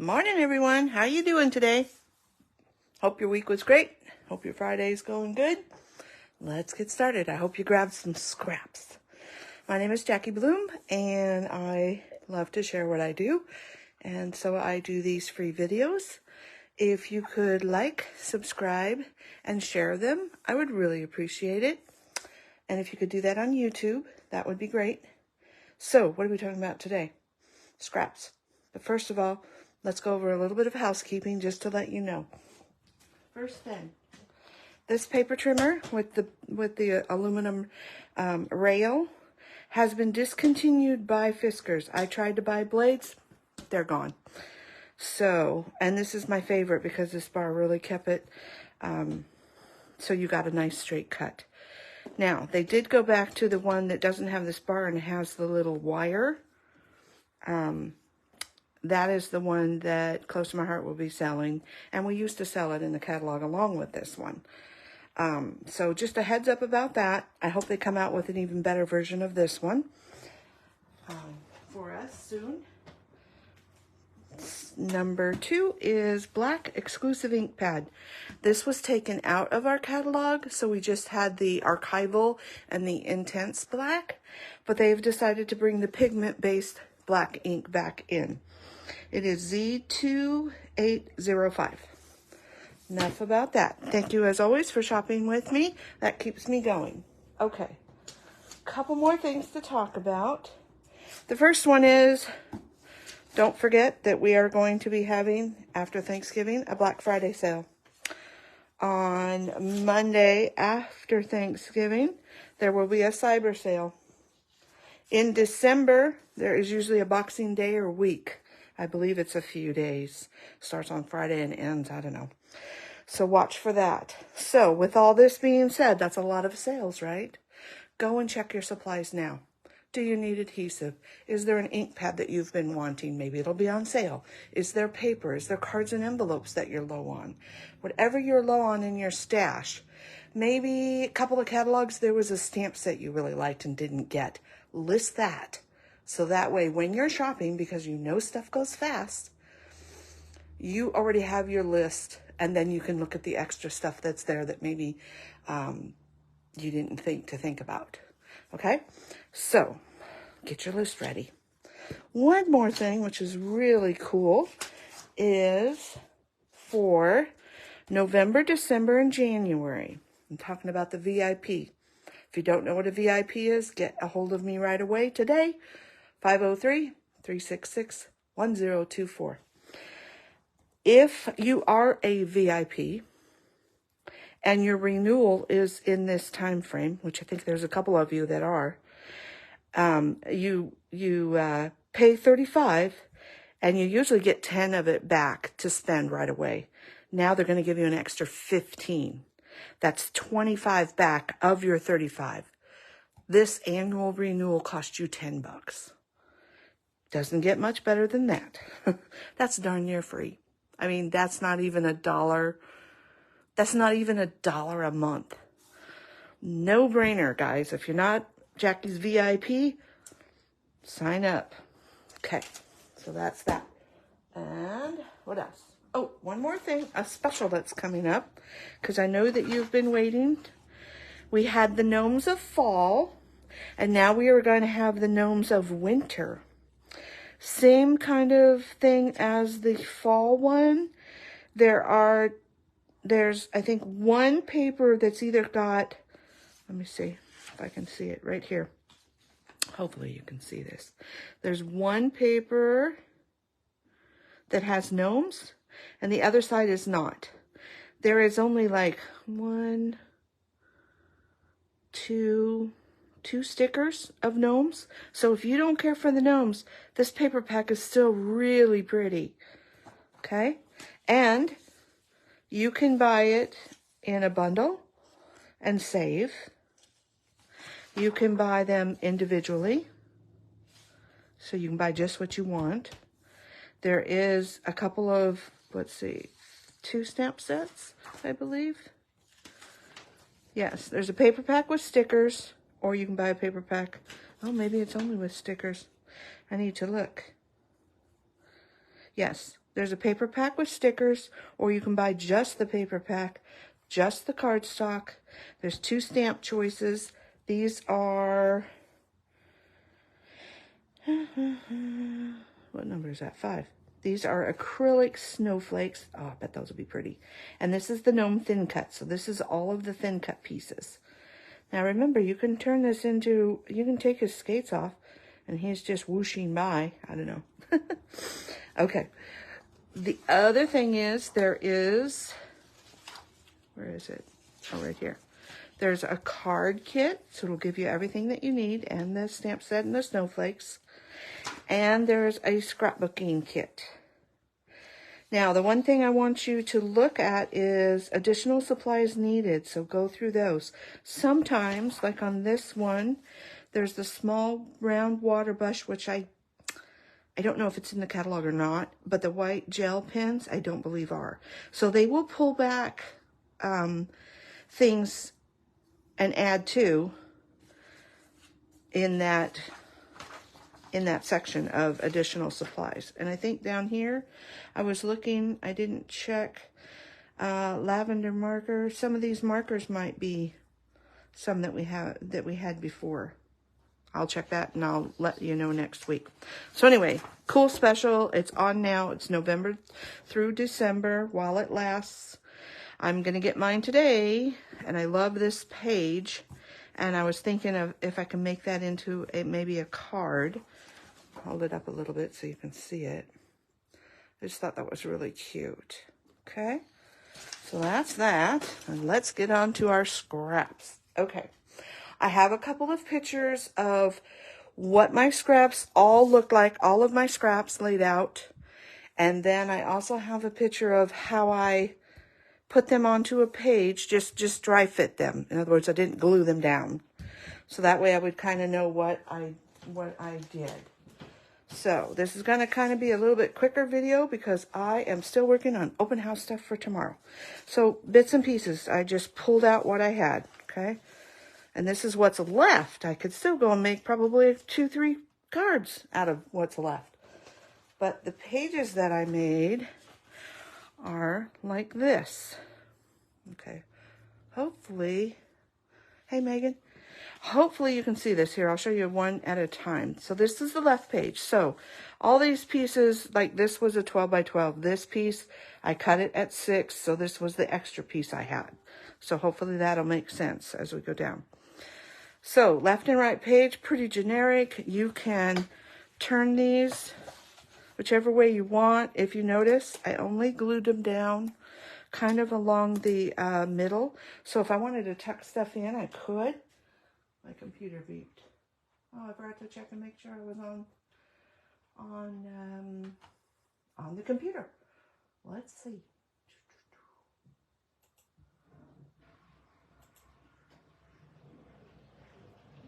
Morning, everyone. How you doing today? Hope your week was great. Hope your Friday's going good. Let's get started. I hope you grabbed some scraps. My name is Jackie Bloom, and I love to share what I do. And so I do these free videos. If you could like, subscribe, and share them, I would really appreciate it. And if you could do that on YouTube, that would be great. So, what are we talking about today? Scraps. But first of all, let's go over a little bit of housekeeping just to let you know. First thing, this paper trimmer with the aluminum rail has been discontinued by Fiskars. I tried to buy blades, they're gone. So, and this is my favorite because this bar really kept it, so you got a nice straight cut. Now, they did go back to the one that doesn't have this bar and has the little wire. That is the one that Close to My Heart will be selling. And we used to sell it in the catalog along with this one. So just a heads up about that. I hope they come out with an even better version of this one for us soon. Number 2 is Black Exclusive Ink Pad. This was taken out of our catalog, so we just had the Archival and the Intense Black. But they've decided to bring the pigment-based black ink back in. It is Z2805. Enough about that. Thank you, as always, for shopping with me. That keeps me going. Okay. Couple more things to talk about. The first one is, don't forget that we are going to be having, after Thanksgiving, a Black Friday sale. On Monday after Thanksgiving, there will be a cyber sale. In December, there is usually a Boxing Day or week. I believe it's a few days. Starts on Friday and ends, I don't know. So watch for that. So with all this being said, that's a lot of sales, right? Go and check your supplies now. Do you need adhesive? Is there an ink pad that you've been wanting? Maybe it'll be on sale. Is there paper? Is there cards and envelopes that you're low on? Whatever you're low on in your stash. Maybe a couple of catalogs, there was a stamp set you really liked and didn't get. List that. So that way, when you're shopping, because you know stuff goes fast, you already have your list, and then you can look at the extra stuff that's there that maybe you didn't think about. Okay? So, get your list ready. One more thing, which is really cool, is for November, December, and January. I'm talking about the VIP. If you don't know what a VIP is, get a hold of me right away today. 503-366-1024. If you are a VIP and your renewal is in this time frame, which I think there's a couple of you that are, you pay $35 and you usually get 10 of it back to spend right away. Now they're going to give you an extra 15. That's 25 back of your 35. This annual renewal costs you $10. Doesn't get much better than that. That's darn near free. I mean, that's not even $1. That's not even $1 a month. No brainer, guys. If you're not Jackie's VIP, sign up. Okay, so that's that. And what else? Oh, one more thing, a special that's coming up, because I know that you've been waiting. We had the Gnomes of Fall, and now we are going to have the Gnomes of Winter. Same kind of thing as the fall one. There's, I think, one paper that's either got, let me see if I can see it right here. Hopefully you can see this. There's one paper that has gnomes, and the other side is not. There is only like two stickers of gnomes. So if you don't care for the gnomes, this paper pack is still really pretty. Okay? And you can buy it in a bundle and save. You can buy them individually. So you can buy just what you want. There is a couple of, let's see, 2 stamp sets, I believe. Yes, there's a paper pack with stickers, or you can buy a paper pack. Oh, maybe it's only with stickers. I need to look. Yes, There's a paper pack with stickers, or you can buy just the paper pack, just the cardstock. There's 2 stamp choices. These are, what number is that? 5. These are acrylic snowflakes. Oh, I bet those will be pretty. And this is the Gnome Thin Cut. So this is all of the thin cut pieces. Now remember, you can turn this into, you can take his skates off and he's just whooshing by. I don't know. Okay. The other thing is there is, where is it? Oh, right here. There's a card kit, so it'll give you everything that you need, and the stamp set and the snowflakes. And there's a scrapbooking kit. Now, the one thing I want you to look at is additional supplies needed, so go through those. Sometimes, like on this one, there's the small round water brush, which I don't know if it's in the catalog or not, but the white gel pens, I don't believe are. So they will pull back things and add to in that section of additional supplies. And I think down here, I was looking, I didn't check lavender marker. Some of these markers might be some that we had before. I'll check that and I'll let you know next week. So anyway, cool special. It's on now. It's November through December while it lasts. I'm going to get mine today, and I love this page. And I was thinking of if I can make that into maybe a card. Hold it up a little bit so you can see it. I just thought that was really cute. Okay, so that's that. And let's get on to our scraps. Okay. I have a couple of pictures of what my scraps all look like, all of my scraps laid out. And then I also have a picture of how I put them onto a page, just dry fit them. In other words, I didn't glue them down. So that way I would kind of know what I did. So this is going to kind of be a little bit quicker video because I am still working on open house stuff for tomorrow. So bits and pieces, I just pulled out what I had, okay? And this is what's left. I could still go and make probably 2-3 cards out of what's left. But the pages that I made are like this. Okay. Hopefully, hey Megan, hopefully you can see this here. I'll show you one at a time. So this is the left page. So all these pieces, like this was a 12 by 12. This piece, I cut it at 6. So this was the extra piece I had. So hopefully that'll make sense as we go down. So left and right page, pretty generic. You can turn these whichever way you want. If you notice, I only glued them down kind of along the middle. So if I wanted to tuck stuff in, I could. My computer beeped. Oh, I forgot to check and make sure I was on the computer. Let's see.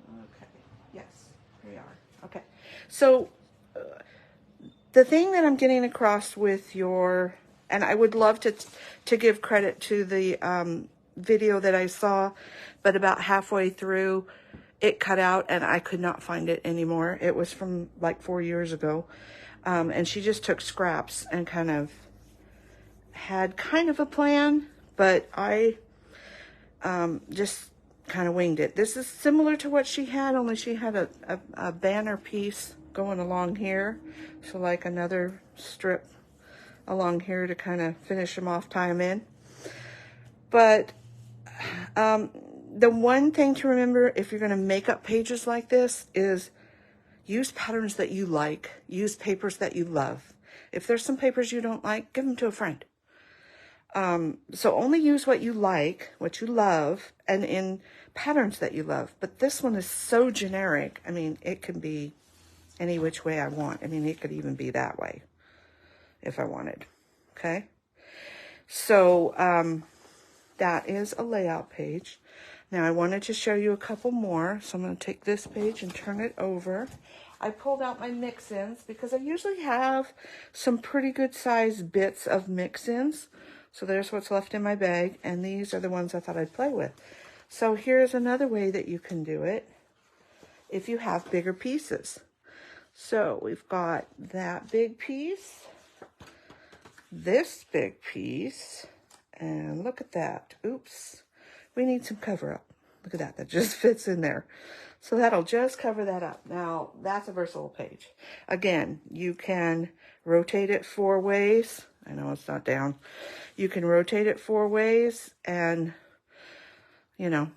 Okay, yes, here we are. Okay, so the thing that I'm getting across with your, and I would love to give credit to the video that I saw, but about halfway through, it cut out and I could not find it anymore. It was from like 4 years ago, and she just took scraps and kind of had kind of a plan, but I just kind of winged it. This is similar to what she had, only she had a banner piece going along here. So like another strip along here to kind of finish them off, tie them in. But the one thing to remember if you're going to make up pages like this is use patterns that you like. Use papers that you love. If there's some papers you don't like, give them to a friend. So only use what you like, what you love, and in patterns that you love. But this one is so generic. I mean, it can be any which way I want. I mean, it could even be that way if I wanted. Okay. So, that is a layout page. Now I wanted to show you a couple more. So I'm going to take this page and turn it over. I pulled out my mix-ins because I usually have some pretty good sized bits of mix-ins. So there's what's left in my bag, and these are the ones I thought I'd play with. So here's another way that you can do it if you have bigger pieces. So we've got that big piece. this big piece, and look at that. Oops, we need some cover up. Look at that, that just fits in there. So that'll just cover that up. Now, that's a versatile page. Again, you can rotate it 4 ways. I know it's not down. You can rotate it 4 ways and, you know,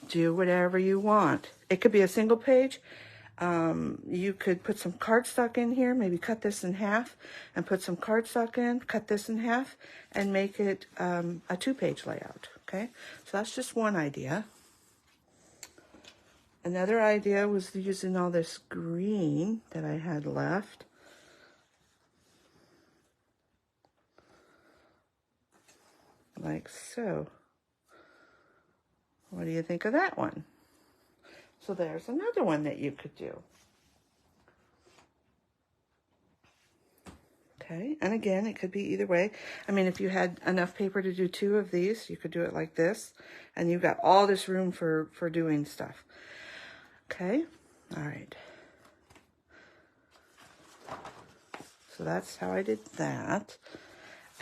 do whatever you want. It could be a single page. You could put some cardstock in here, maybe cut this in half and put some cardstock in, cut this in half, and make it a 2-page layout, okay? So that's just one idea. Another idea was using all this green that I had left. Like so. What do you think of that one? So there's another one that you could do. Okay, and again, it could be either way. I mean, if you had enough paper to do 2 of these, you could do it like this, and you've got all this room for doing stuff. Okay, all right. So that's how I did that.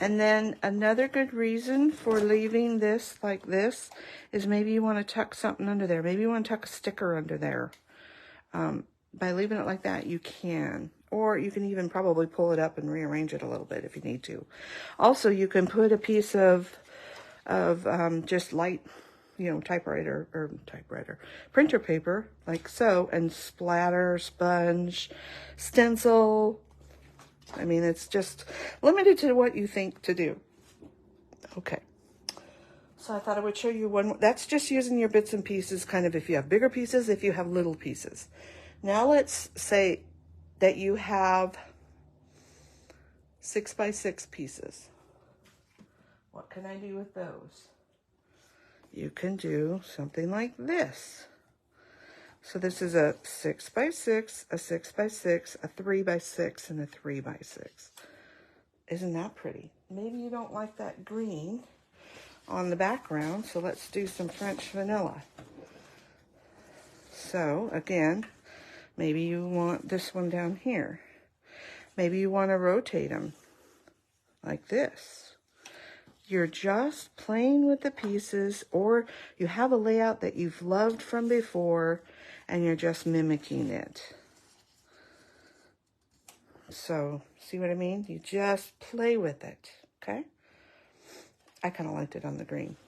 And then another good reason for leaving this like this is maybe you want to tuck something under there. Maybe you want to tuck a sticker under there. By leaving it like that, you can. Or you can even probably pull it up and rearrange it a little bit if you need to. Also, you can put a piece of just light, you know, printer paper, like so, and splatter, sponge, stencil. I mean, it's just limited to what you think to do. Okay. So I thought I would show you one. That's just using your bits and pieces, kind of if you have bigger pieces, if you have little pieces. Now let's say that you have 6 by 6 pieces. What can I do with those? You can do something like this. So this is a 6 by 6, a 6 by 6, a 3 by 6, and a 3 by 6. Isn't that pretty? Maybe you don't like that green on the background, so let's do some French vanilla. So again, maybe you want this one down here. Maybe you want to rotate them like this. You're just playing with the pieces, or you have a layout that you've loved from before and you're just mimicking it. So, see what I mean? You just play with it, okay? I kind of liked it on the green.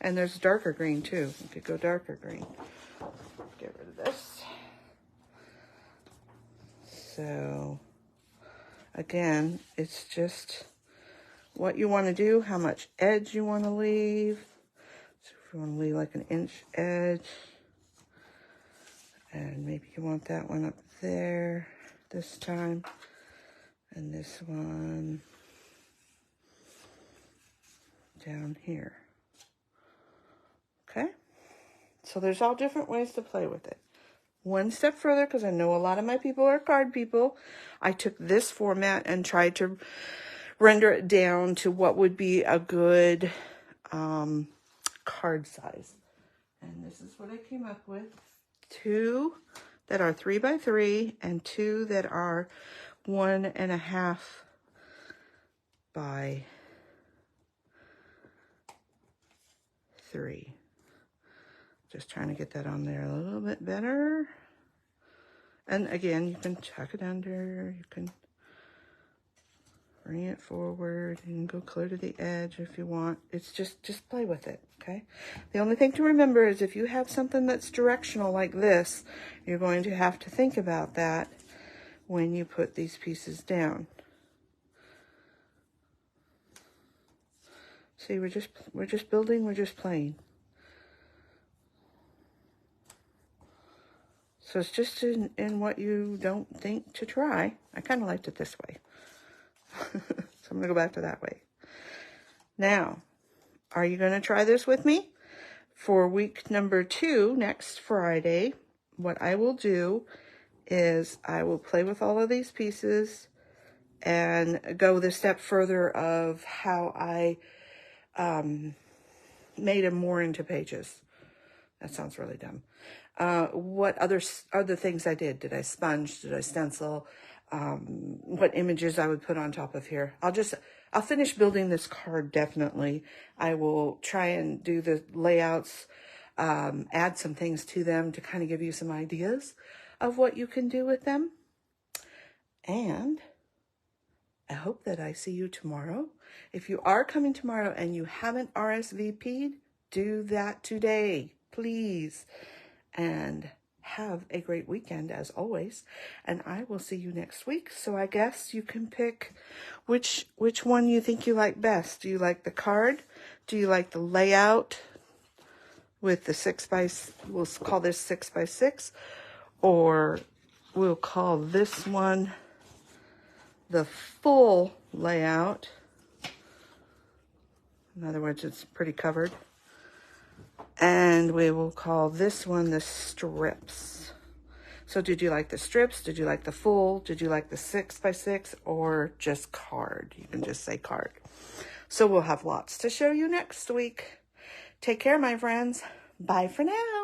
And there's darker green too. You could go darker green. Get rid of this. So, again, it's just what you want to do, how much edge you want to leave. So if you want to leave like an inch edge, and maybe you want that one up there this time, and this one down here. Okay, so there's all different ways to play with it. One step further, because I know a lot of my people are card people, I took this format and tried to render it down to what would be a good card size. And this is what I came up with. 2 that are 3 by 3 and 2 that are 1.5 by 3. Just trying to get that on there a little bit better. And again, you can tuck it under, you can bring it forward, you can go clear to the edge if you want. It's just play with it, okay? The only thing to remember is if you have something that's directional like this, you're going to have to think about that when you put these pieces down. See, we're just building, we're just playing. So it's just in what you don't think to try. I kind of liked it this way. So I'm going to go back to that way. Now, are you going to try this with me? For week number 2, next Friday, what I will do is I will play with all of these pieces and go the step further of how I made them more into pages. That sounds really dumb. What other things I did? Did I sponge? Did I stencil? what images I would put on top of here. I'll finish building this card, definitely. I will try and do the layouts, add some things to them to kind of give you some ideas of what you can do with them. And I hope that I see you tomorrow. If you are coming tomorrow and you haven't RSVP'd, do that today, please. And have a great weekend as always. And I will see you next week. So I guess you can pick which one you think you like best. Do you like the card? Do you like the layout with the we'll call this 6x6, or we'll call this one the full layout. In other words, it's pretty covered. And we will call this one the strips. So did you like the strips? Did you like the full? Did you like the 6x6 or just card? You can just say card. So we'll have lots to show you next week. Take care, my friends. Bye for now.